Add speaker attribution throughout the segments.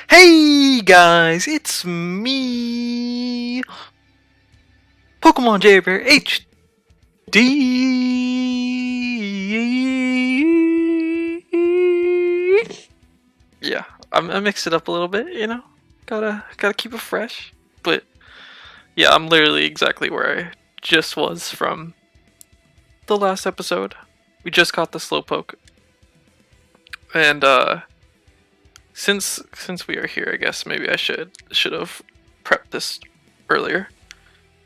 Speaker 1: Hey guys, it's me, Pokemon Jaber HD. Yeah, I mixed it up a little bit, Gotta keep it fresh. But yeah, I'm literally exactly where I just was from the last episode. We just caught the Slowpoke, and since we are here, I guess maybe I should have prepped this earlier.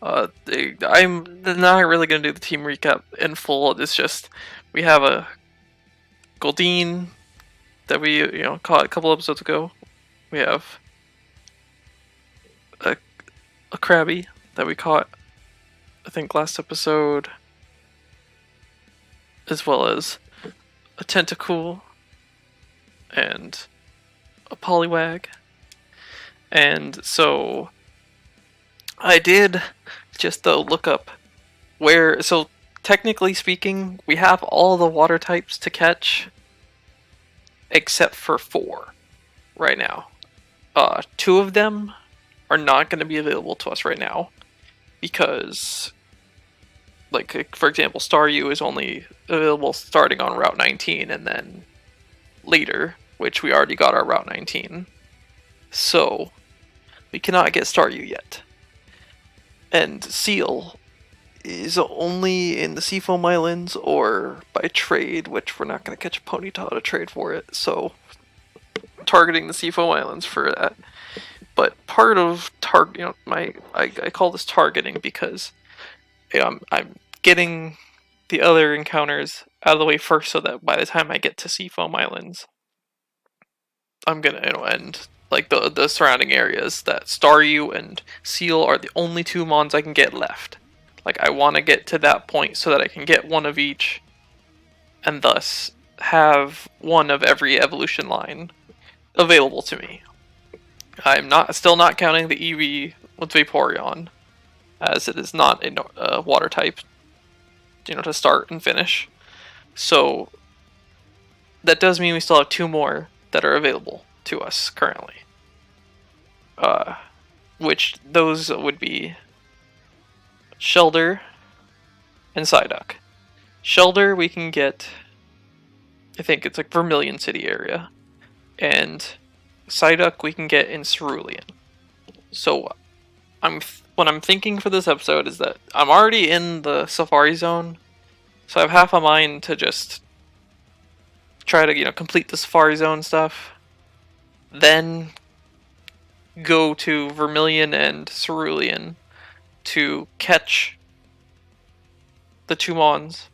Speaker 1: I'm not really gonna do the team recap in full. It's just we have a Goldeen that we caught a couple episodes ago. We have a a Krabby that we caught I think last episode, as well as a Tentacool and a Poliwag. And so I did just look up where. So technically speaking, we have all the water types to catch except for 4 right now. 2 of them are not going to be available to us right now because, like, for example, Staryu is only available starting on Route 19 and then later, which we already got our Route 19. So we cannot get Staryu yet. And Seal is only in the Seafoam Islands or by trade, which we're not going to catch a Ponyta to trade for it, so targeting the Seafoam Islands for that. But part of I call this targeting because I'm getting the other encounters out of the way first, so that by the time I get to Seafoam Islands, I'm gonna end like the surrounding areas. That Staryu and Seal are the only 2 mons I can get left. Like, I want to get to that point so that I can get one of each, and thus have one of every evolution line available to me. I'm still not counting the EV with Vaporeon, as it is not a water type, to start and finish. So that does mean we still have 2 more that are available to us currently. Which those would be Shelder and Psyduck. Shelder we can get, I think it's like Vermilion City area, and Psyduck we can get in Cerulean. So what I'm thinking for this episode is that I'm already in the Safari Zone, so I have half a mind to just try to complete the Safari Zone stuff, then go to Vermilion and Cerulean to catch the 2 mons,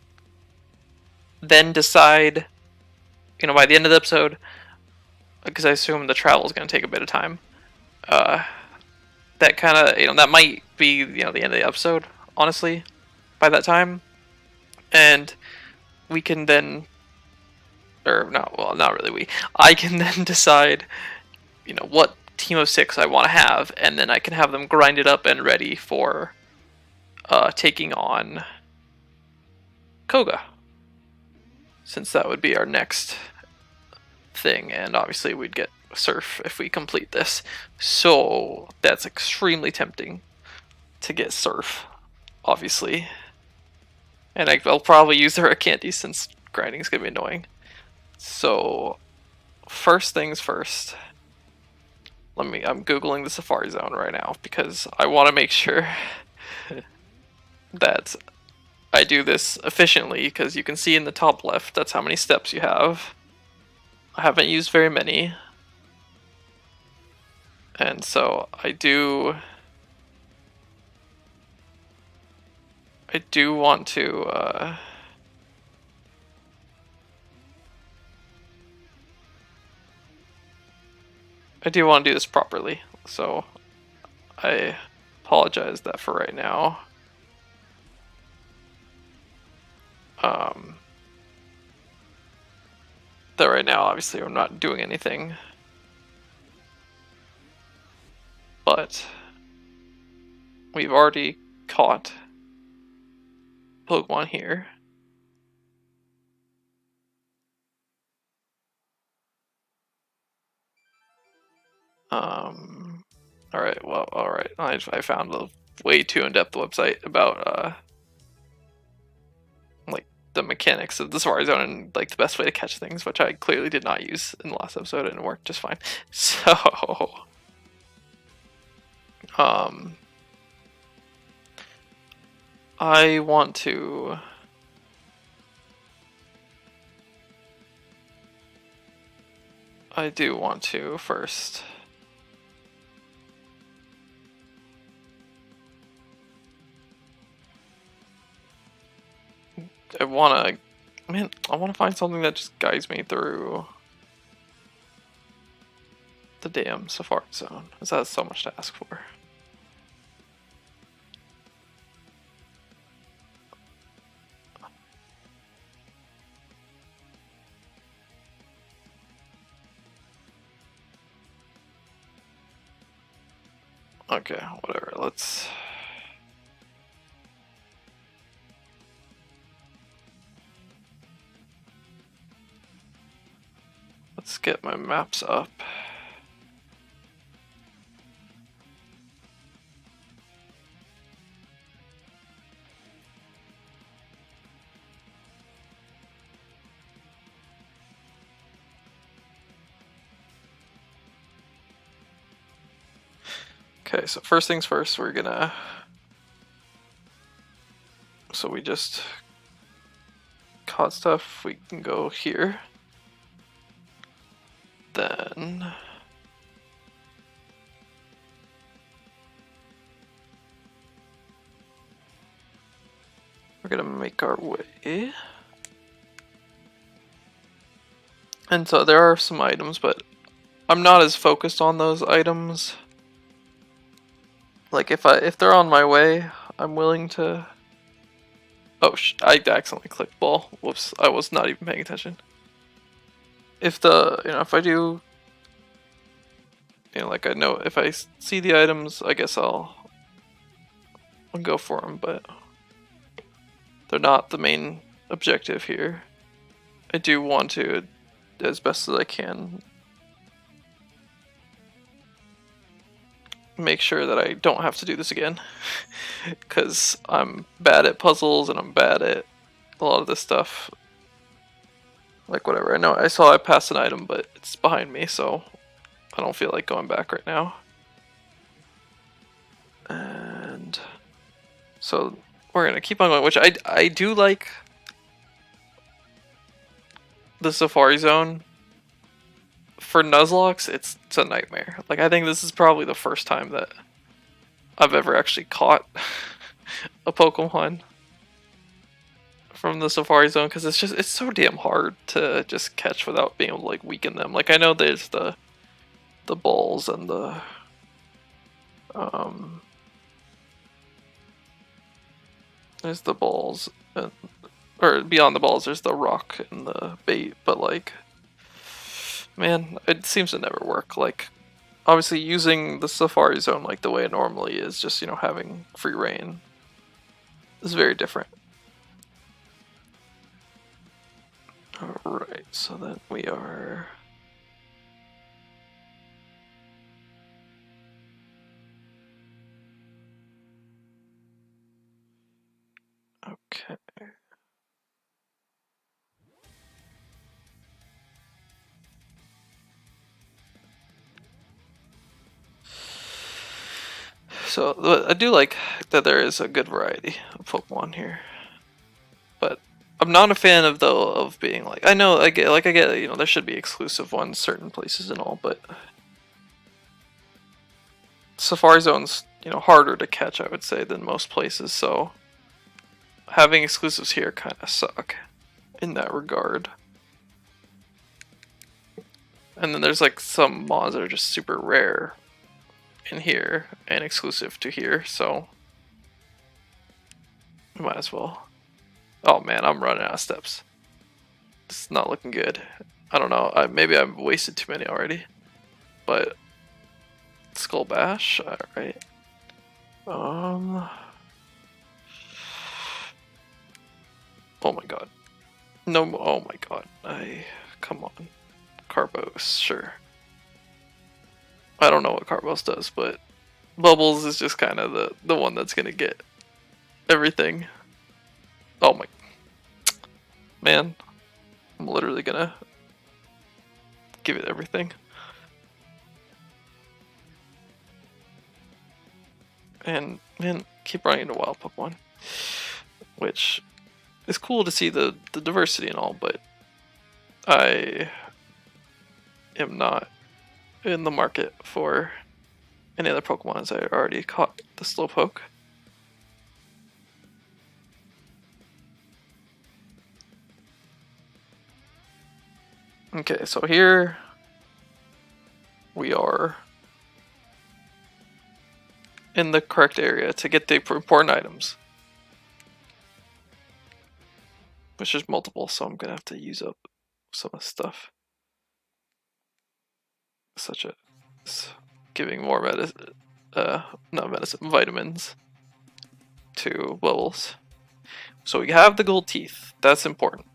Speaker 1: then decide, by the end of the episode, because I assume the travel is going to take a bit of time, that kind of, that might be, the end of the episode, honestly, by that time, and we can then, or no, well, not really I can then decide, what team of 6 I want to have, and then I can have them grinded up and ready for taking on Koga, since that would be our next thing, and obviously we'd get Surf if we complete this, so that's extremely tempting to get Surf, obviously, and I'll probably use the candy since grinding is going to be annoying. So first things first, I'm googling the Safari Zone right now because I want to make sure that I do this efficiently, because you can see in the top left that's how many steps you have. I haven't used very many, and so I do want to do this properly, so I apologize that for right now. That right now, obviously, I'm not doing anything, but we've already caught Pokemon here. Alright, well, alright. I found a way too in-depth website about, like, the mechanics of the Safari Zone and, like, the best way to catch things, which I clearly did not use in the last episode, and it worked just fine. So, I want to... I do want to first... I want to find something that just guides me through the damn Safari Zone, because that's so much to ask for. Okay, whatever, let's... Let's get my maps up. Okay, so first things first, we're gonna... So we just caught stuff, we can go here. Then... we're gonna make our way. And so there are some items, but I'm not as focused on those items. Like if they're on my way, I'm willing to... Oh, I accidentally clicked ball. Whoops, I was not even paying attention. If if I do, like I know if I see the items, I guess I'll go for them, but they're not the main objective here. I do want to, as best as I can, make sure that I don't have to do this again, because I'm bad at puzzles and I'm bad at a lot of this stuff. Like whatever, I know I saw I passed an item, but it's behind me, so I don't feel like going back right now. And so we're gonna keep on going, which I do like the Safari Zone. For Nuzlockes, it's a nightmare. Like I think this is probably the first time that I've ever actually caught a Pokemon from the Safari Zone, because it's so damn hard to just catch without being able to like weaken them. Like I know there's the balls and the there's the balls and, or beyond the balls there's the rock and the bait, but like, man, it seems to never work. Like obviously using the Safari Zone like the way it normally is, just having free reign, is very different. Alright, so then we are... Okay. So I do like that there is a good variety of Pokemon here, but I'm not a fan of being like, I know I get there should be exclusive ones certain places and all, but Safari Zone's harder to catch, I would say, than most places, so having exclusives here kind of suck in that regard. And then there's like some mods that are just super rare in here and exclusive to here, so might as well. Oh man, I'm running out of steps. It's not looking good. I don't know, maybe I've wasted too many already, but Skull Bash, alright. Oh my god. No, oh my god. Come on. Carbos, sure. I don't know what Carbos does, but Bubbles is just kind of the one that's gonna get everything. Oh my man, I'm literally gonna give it everything. And man, keep running into wild Pokemon, which is cool to see the diversity and all, but I am not in the market for any other Pokemon as I already caught the Slowpoke. Okay, so here we are in the correct area to get the important items, which is multiple, so I'm gonna have to use up some of the stuff, such as giving more medicine, not medicine, vitamins to Bubbles. So we have the gold teeth. That's important.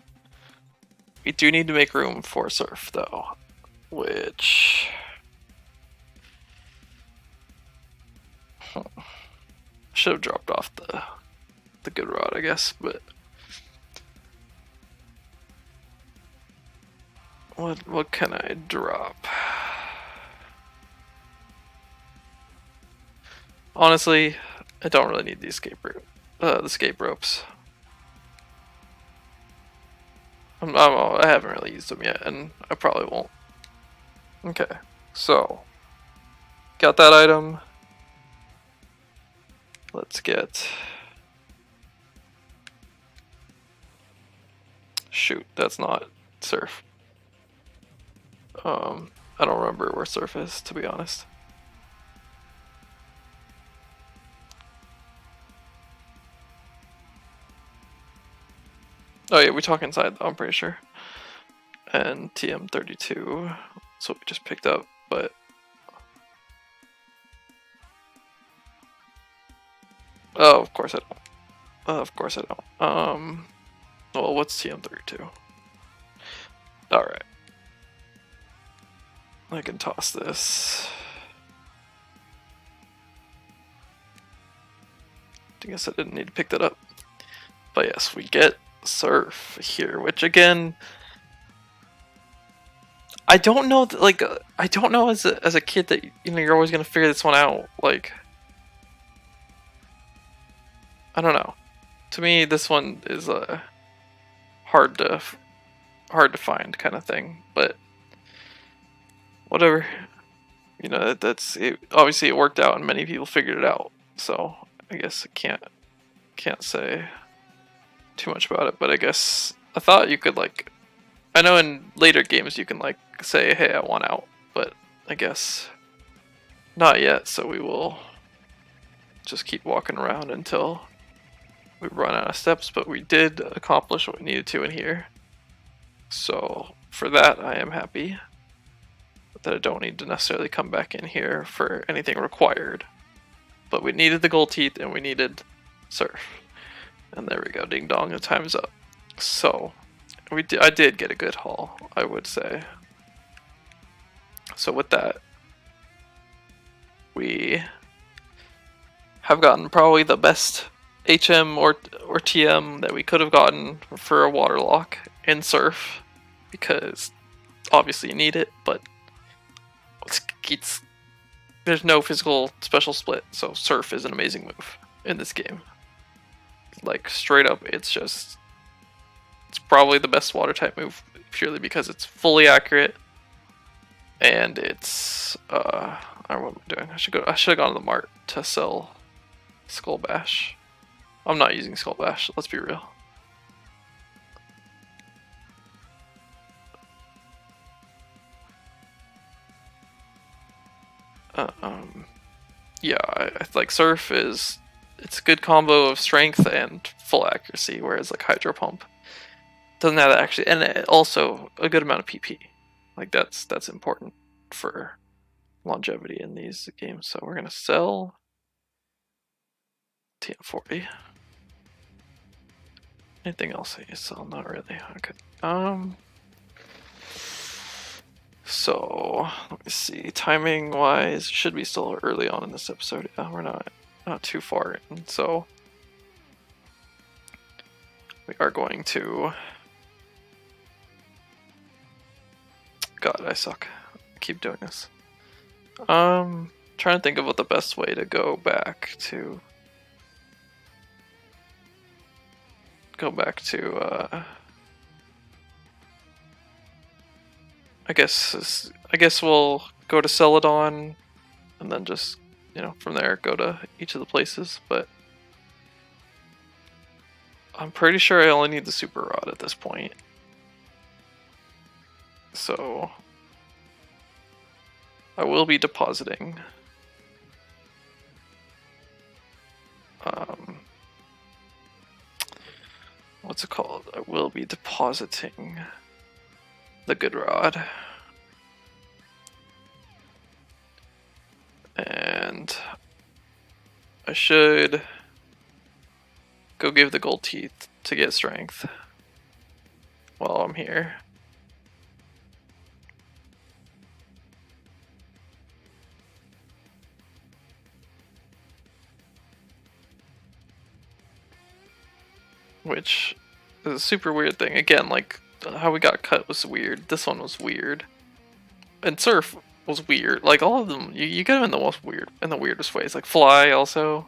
Speaker 1: We do need to make room for Surf, though, which should have dropped off the good route, I guess. But what can I drop? Honestly, I don't really need the escape ropes. I haven't really used them yet, and I probably won't. Okay, so got that item. Let's get. Shoot, that's not Surf. I don't remember where Surf is, to be honest. Oh yeah, we talk inside though, I'm pretty sure. And TM32, that's what we just picked up, but oh, of course I don't. Of course I don't. Well, what's TM32? Alright. I can toss this. I guess I didn't need to pick that up. But yes, we get Surf here, which again, I don't know. Like, I don't know as a kid that you're always gonna figure this one out. Like, I don't know. To me, this one is hard to find kind of thing. But whatever. That's it. Obviously it worked out, and many people figured it out. So I guess I can't say too much about it. But I guess I thought you could like. I know in later games you can like say, hey, I want out, but I guess not yet, so we will just keep walking around until we run out of steps, but we did accomplish what we needed to in here. So for that, I am happy that I don't need to necessarily come back in here for anything required. But we needed the gold teeth and we needed Surf. And there we go, ding dong, the time's up. So I did get a good haul, I would say. So with that, we have gotten probably the best HM or TM that we could have gotten for a Waterlocke in Surf, because obviously you need it, but there's no physical special split, so Surf is an amazing move in this game. Like, straight up, it's probably the best water type move, purely because it's fully accurate, and it's I don't know what I'm doing. I should have gone to the mart to sell Skull Bash. I'm not using Skull Bash, let's be real. Yeah, I like Surf it's a good combo of strength and full accuracy, whereas like Hydro Pump doesn't have that actually, and also a good amount of PP. Like that's important for longevity in these games. So we're gonna sell TM40. Anything else I sell? Not really. Okay. So let me see. Timing wise, should be still early on in this episode. Yeah, we're not too far in. So we are going to. God, I suck. I keep doing this. Trying to think of what the best way to go back to. I guess we'll go to Celadon, and then just from there go to each of the places. But I'm pretty sure I only need the super rod at this point. So I will be depositing. What's it called? I will be depositing the good rod. And I should go give the gold teeth to get strength while I'm here. Which is a super weird thing. Again, like, how we got cut was weird. This one was weird. And Surf was weird. Like, all of them, you get them in the weirdest ways. Like, Fly also.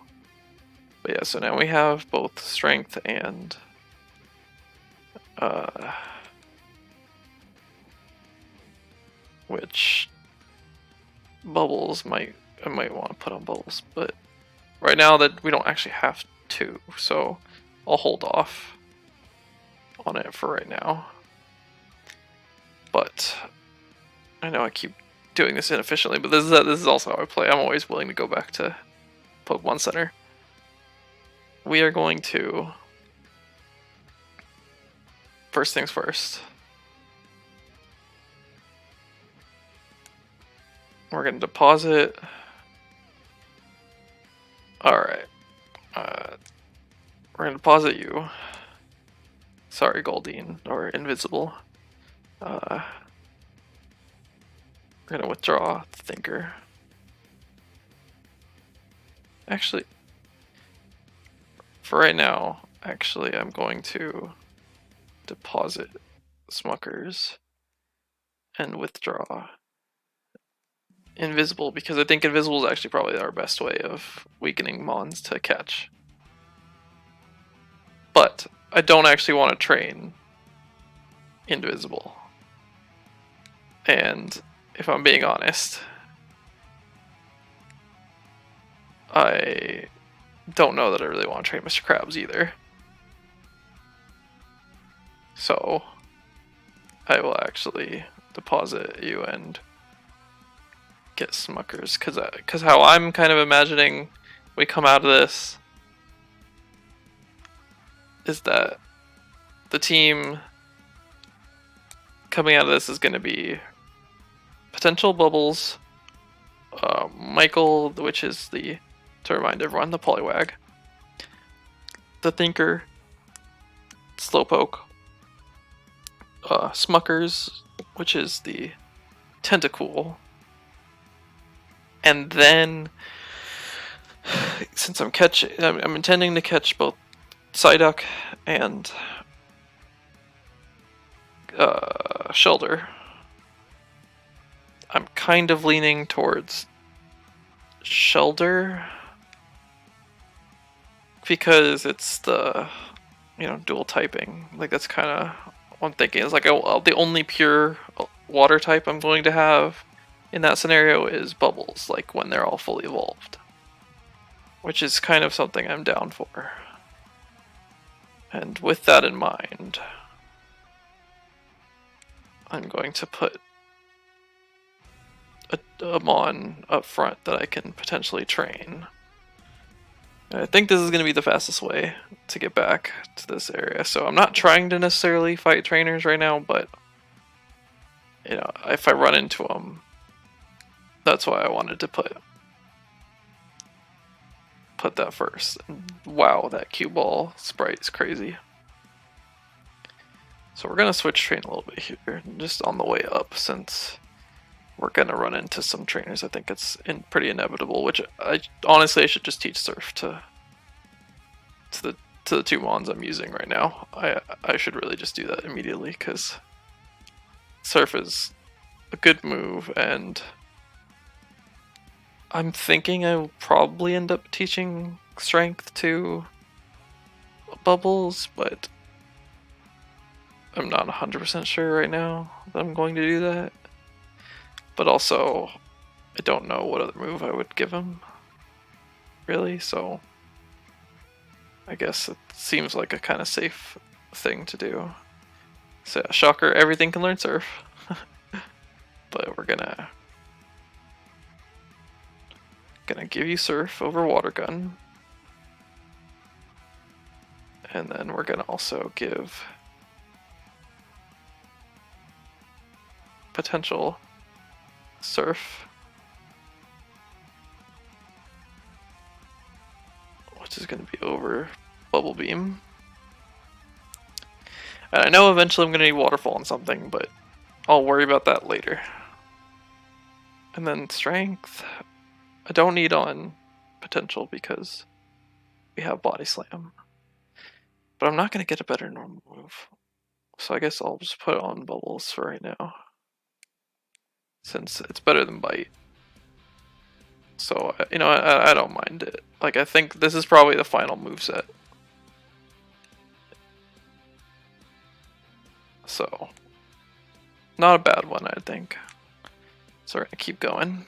Speaker 1: But yeah, so now we have both strength and which Bubbles I might want to put on Bubbles, but right now that we don't actually have to, so I'll hold off on it for right now. But I know I keep doing this inefficiently, but this is also how I play. I'm always willing to go back to Pokemon Center. We are going to, first things first, we're going to deposit. Alright. We're going to deposit you. Sorry, Goldeen, or Invisible. We're going to withdraw the Thinker. Actually, for right now, I'm going to deposit Smuckers and withdraw Invisible, because I think Invisible is actually probably our best way of weakening Mons to catch. But I don't actually want to train Invisible. And if I'm being honest, I don't know that I really want to train Mr. Krabs either. So I will actually deposit you and get Smuckers, because how I'm kind of imagining we come out of this is that the team coming out of this is going to be potential Bubbles, Michael, which is to remind everyone, the Poliwag, the Thinker, Slowpoke, Smuckers, which is the Tentacool, and then since I'm intending to catch both Psyduck and Shelder, I'm kind of leaning towards Shelder because it's the dual typing. Like, that's kind of what I'm thinking. It's like the only pure water type I'm going to have in that scenario is Bubbles, like when they're all fully evolved, which is kind of something I'm down for. And with that in mind, I'm going to put a Mon up front that I can potentially train. And I think this is going to be the fastest way to get back to this area. So I'm not trying to necessarily fight trainers right now, but if I run into them, that's why I wanted to put that first. And wow, that cue ball sprite is crazy. So we're gonna switch train a little bit here, just on the way up, since we're gonna run into some trainers. I think it's pretty inevitable. Which I honestly should just teach Surf to the two mons I'm using right now. I should really just do that immediately because Surf is a good move, and I'm thinking I will probably end up teaching Strength to Bubbles, but I'm not 100% sure right now that I'm going to do that. But also, I don't know what other move I would give him, really, so I guess it seems like a kind of safe thing to do. So yeah, shocker, everything can learn Surf. But we're gonna give you Surf over Water Gun. And then we're gonna also give potential Surf, which is gonna be over Bubble Beam. And I know eventually I'm gonna need Waterfall on something, but I'll worry about that later. And then Strength, I don't need on potential because we have Body Slam. But I'm not gonna get a better normal move. So I guess I'll just put it on Bubbles for right now, since it's better than Bite. So, you know, I don't mind it. Like, I think this is probably the final moveset. So, not a bad one, I think. So we're gonna keep going.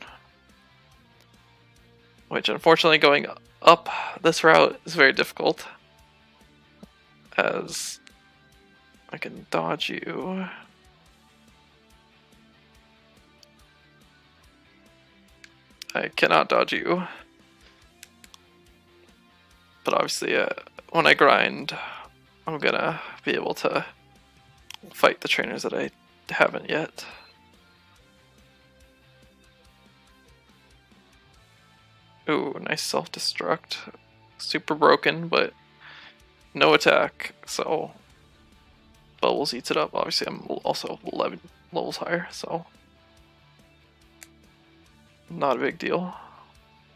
Speaker 1: Which, unfortunately, going up this route is very difficult, as I can dodge you. I cannot dodge you. But obviously, when I grind, I'm gonna be able to fight the trainers that I haven't yet. Ooh, nice self-destruct. Super broken, but no attack, so Bubbles eats it up. Obviously, I'm also 11 levels higher, so not a big deal.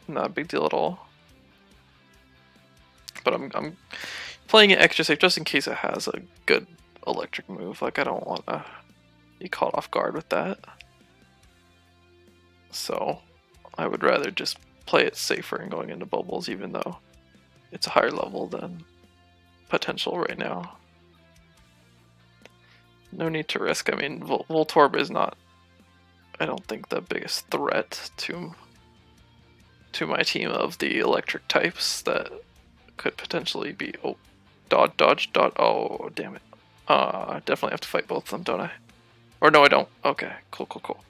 Speaker 1: Not a big deal at all. But I'm playing it extra safe just in case it has a good electric move. Like, I don't want to be caught off guard with that. So I would rather just play it safer and going into Bubbles, even though it's a higher level than potential right now. No need to risk. I mean, Voltorb is not, I don't think, the biggest threat to my team of the electric types that could potentially be. Oh, dodge. Oh, damn it. Definitely have to fight both of them, don't I? Or no, I don't. Okay, cool.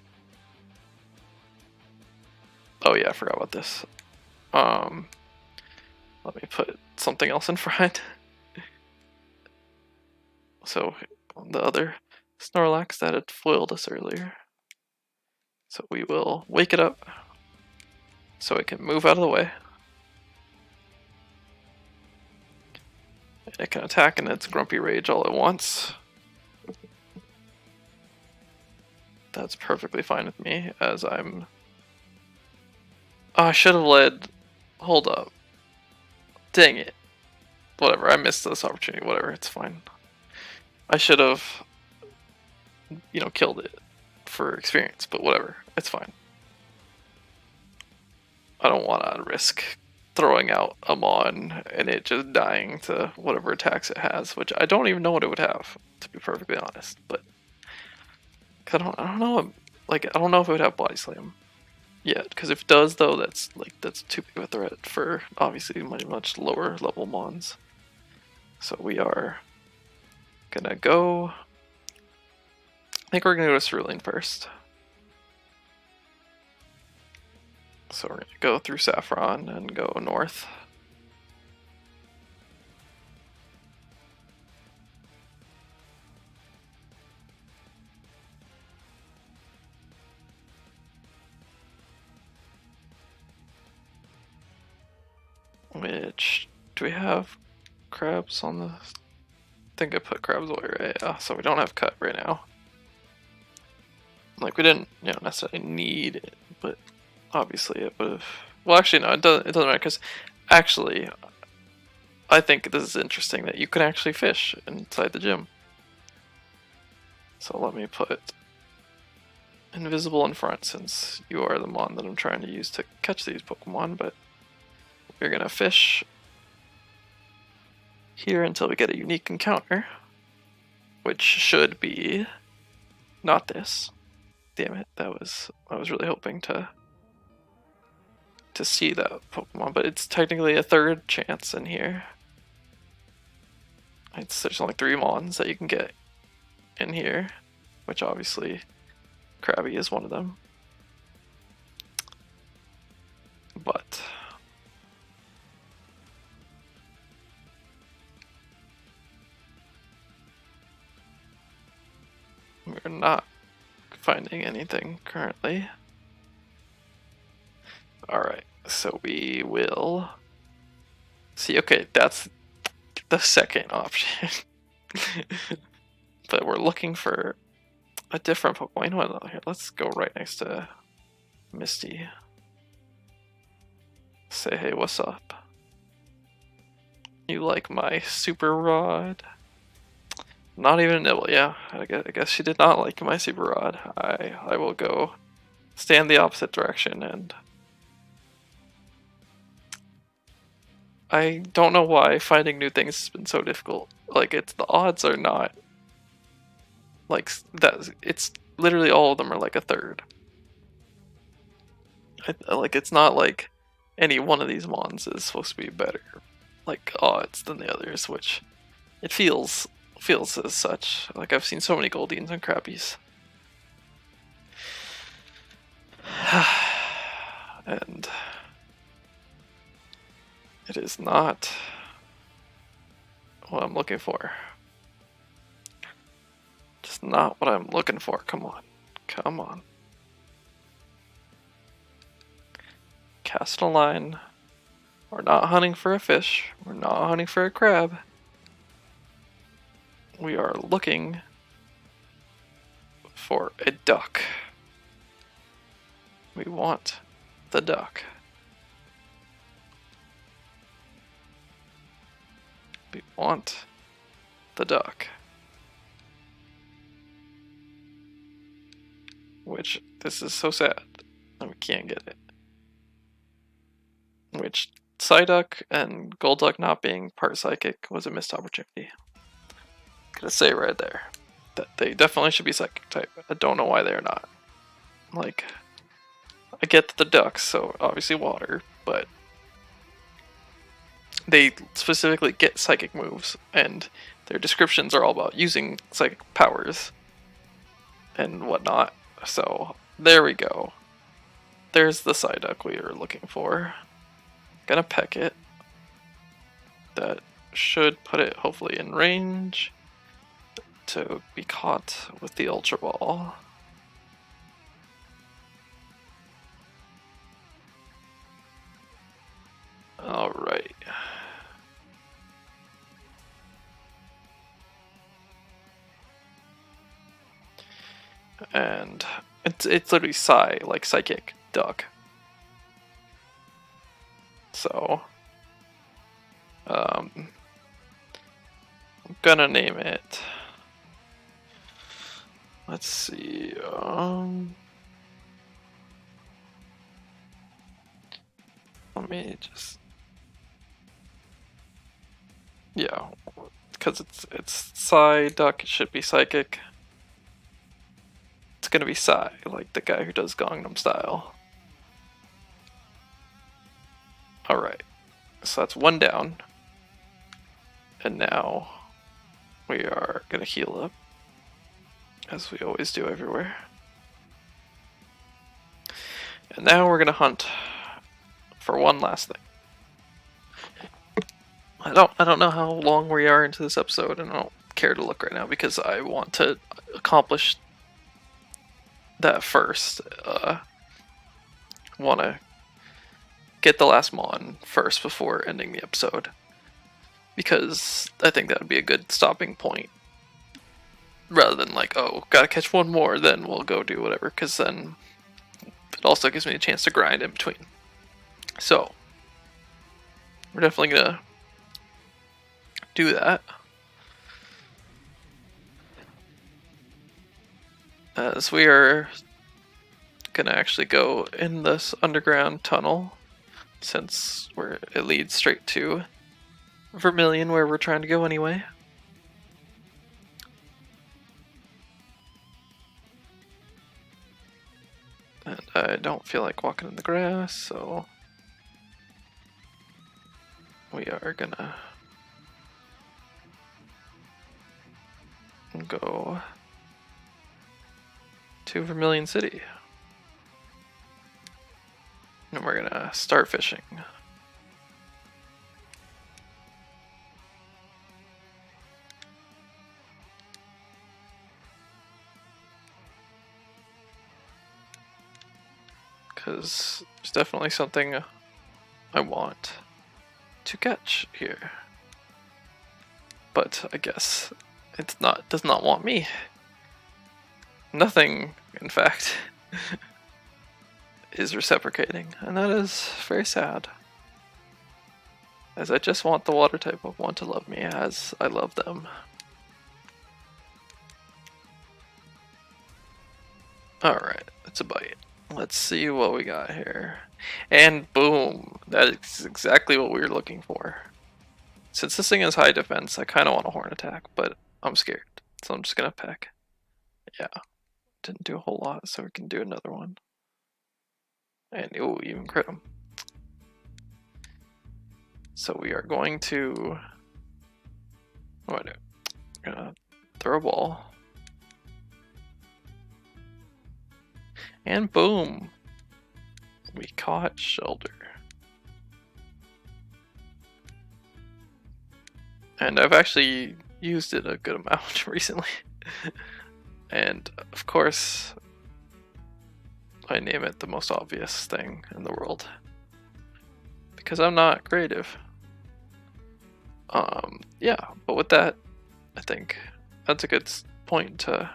Speaker 1: Oh yeah, I forgot about this. Let me put something else in front. So the other Snorlax that had foiled us earlier. So we will wake it up so it can move out of the way. And it can attack in its Grumpy Rage all at once. That's perfectly fine with me, as I'm... Oh, I should have led... Hold up. Dang it. Whatever, I missed this opportunity. Whatever, it's fine. I should have, you know, killed it for experience, but whatever, it's fine. I don't want to risk throwing out a Mon and it just dying to whatever attacks it has, which I don't even know what it would have, to be perfectly honest. But I don't know, like, I don't know if it would have Body Slam yet. Because if it does, though, that's too big of a threat for obviously much lower level Mons. So we are gonna go. I think we're gonna go to Cerulean first. So we're gonna go through Saffron and go north. Which, do we have crabs on the... I think I put crabs away, right? Yeah, so we don't have cut right now. Like, we didn't, necessarily need it, but obviously it would have... Well, actually, no, it doesn't matter, because actually, I think this is interesting that you can actually fish inside the gym. So let me put invisible in front, since you are the mon that I'm trying to use to catch these Pokemon, but we're gonna fish here until we get a unique encounter, which should be not this. Damn it, I was really hoping to see that Pokemon, but it's technically a third chance in here. There's only 3 Mons that you can get in here, which obviously Krabby is one of them. But we're not finding anything currently. Alright, so we will see. Okay, that's the second option. But we're looking for a different Pokemon. You know what? Here, let's go right next to Misty. Say, hey, what's up? You like my super rod? Not even a nibble. Yeah, I guess she did not like my super rod. I will go stand the opposite direction, and I don't know why finding new things has been so difficult. Like, the odds are not like that. It's literally all of them are like a third. Like, it's not like any one of these Mons is supposed to be better like odds than the others, which it feels as such. Like, I've seen so many Goldians and Crabbies. And it is not what I'm looking for. Just not what I'm looking for. Come on. Come on. Cast a line. We're not hunting for a fish. We're not hunting for a crab. We are looking for a duck. We want the duck. We want the duck. Which, this is so sad that we can't get it. Which, Psyduck and Golduck not being part psychic was a missed opportunity. Gonna say right there that they definitely should be psychic type. I don't know why they're not. Like, I get that the ducks, so obviously water, but they specifically get psychic moves, and their descriptions are all about using psychic powers and whatnot. So there we go. There's the Psyduck we were looking for. Gonna peck it. That should put it hopefully in range to be caught with the Ultra Ball. Alright. And it's literally Psy, like psychic duck. So I'm gonna name it. Let's see. Let me just. Yeah, because it's Psyduck. It should be psychic. It's gonna be Psy, like the guy who does Gangnam Style. Alright, so that's 1 down. And now we are gonna heal up, as we always do everywhere. And now we're gonna hunt for one last thing. I don't know how long we are into this episode, and I don't care to look right now because I want to accomplish that first. Want to get the last Mon first before ending the episode, because I think that would be a good stopping point. rather than like, oh, gotta catch one more, then we'll go do whatever, because then it also gives me a chance to grind in between. So we're definitely gonna do that. As we are gonna actually go in this underground tunnel, since it leads straight to Vermilion, where we're trying to go anyway. And I don't feel like walking in the grass, so we are gonna go to Vermilion City. And we're gonna start fishing. Because there's definitely something I want to catch here. But I guess does not want me. Nothing, in fact, is reciprocating, and that is very sad. As I just want the water type Pokemon to love me as I love them. Alright, that's a bite. Let's see what we got here. And boom! That is exactly what we were looking for. Since this thing is high defense, I kind of want a horn attack, but I'm scared. So I'm just gonna peck. Yeah. Didn't do a whole lot, so we can do another one. And oh, even crit him. So we are going to... What do I do? I'm gonna throw a ball. And boom! We caught Shelter. And I've actually used it a good amount recently. And of course, I name it the most obvious thing in the world. Because I'm not creative. Yeah, but with that, I think that's a good point to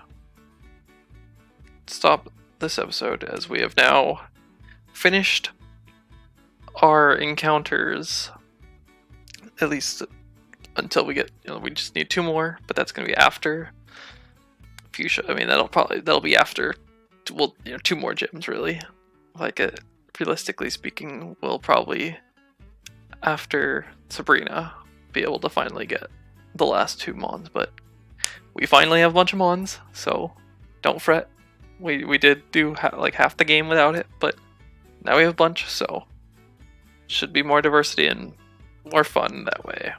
Speaker 1: stop this episode, as we have now finished our encounters, at least until we get, we just need 2 more, but that's going to be after Fuchsia. I mean, that'll be after, well, 2 more gyms, really. Like, realistically speaking, we'll probably, after Sabrina, be able to finally get the last 2 Mons, but we finally have a bunch of Mons, so don't fret. We did do like half the game without it, but now we have a bunch, so should be more diversity and more fun that way.